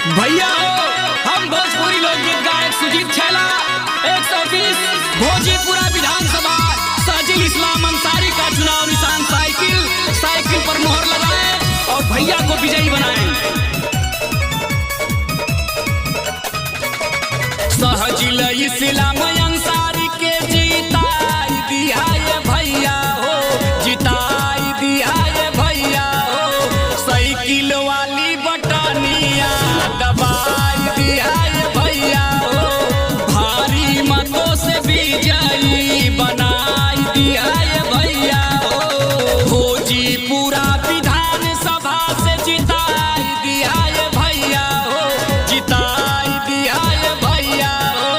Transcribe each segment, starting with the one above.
भैया हम भोजपुरी लोकगीत गायक सुजीत छैला 120 भोजीपुरा विधानसभा साजिल इस्लाम अंसारी का चुनाव निशान साइकिल पर मोहर लगाए और भैया को विजयी बनाए। साजिल इस्लाम अंसारी के जीताई दिया ये भैया हो, जीताई दिया ये भैया हो, साइकिल वाली बटनिया दबाई दिया ये भैया हो, भारी मतों से विजयी बनाई दिया ये भैया हो, भोजीपुरा विधानसभा से जिताई दिया ये भैया हो, जिताई दिया ये भैया हो,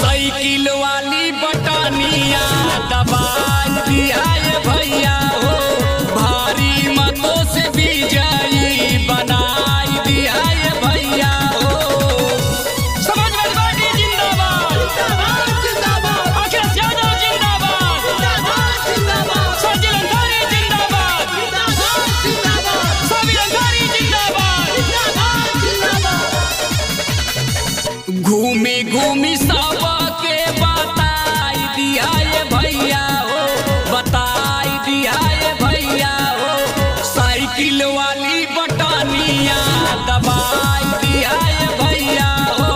साइकिल वाली बटनिया दबाई दिया ये भैया हो, भारी मतों से विजयी बनाई दिया ये भैया हो। समाजवादी पार्टी जिंदाबाद, अखिलेश यादव जिंदाबाद, साजिल अंसारी जिंदाबाद, साबिर अंसारी जिंदाबाद। घूमी घूमी सबके बताई दिया ये भैया हो, बताई दिया ये भैया हो, साइकिल वाली बटनिया दबाई दिया ये भैया हो,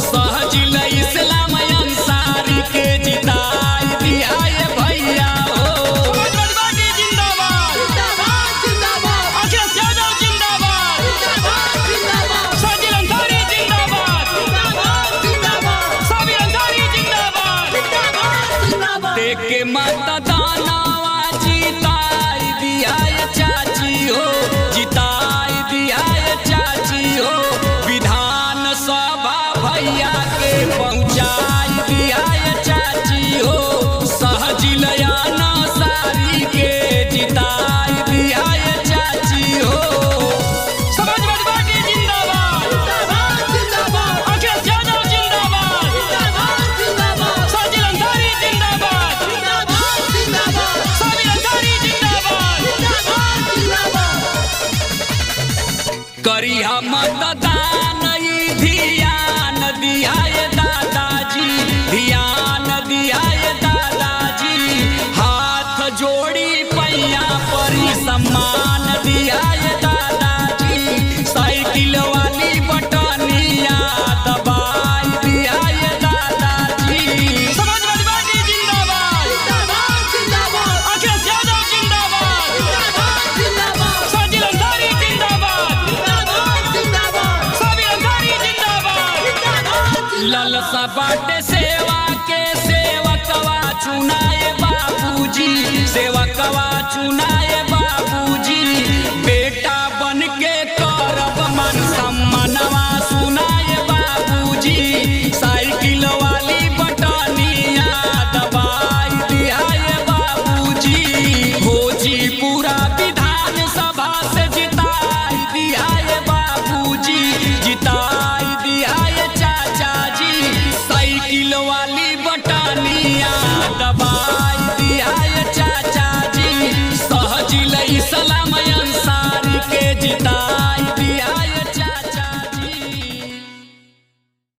साजिल इस्लाम अंसारी के जिताई दिया ये भैया हो। समाजवादी पार्टी जिंदाबाद, अखिलेश यादव जिंदाबाद, साजिल अंसारी जिंदाबाद, साबिर अंसारी जिंदाबाद। देख के मतदानवा जिताई दिया ये चाची हो, जिताई दिया ये चाची हो, विधानसभा भैया के पहुंचाई दिया ये चाची हो, साजिल अंसारी के जिताई दिया ये चाची हो। समाजवादी पार्टी जिंदाबाद, अखिलेश यादव जिंदाबाद, साजिल अंसारी जिंदाबाद, साबिर अंसारी जिंदाबाद। करिया मतदान ई ध्यान दिया ये दादाजी, ध्यान दिया ये दादाजी, हाथ जोड़ी पैया परी सम्मान दिया ये दादाजी, साइकिल वाली बटनिया दबाई दिया ये दादाजी। समाजवादी पार्टी जिंदाबाद, अखिलेश यादव जिंदाबाद, साजिल अंसारी जिंदाबाद, साबिर अंसारी जिंदाबाद। ललसा बाटे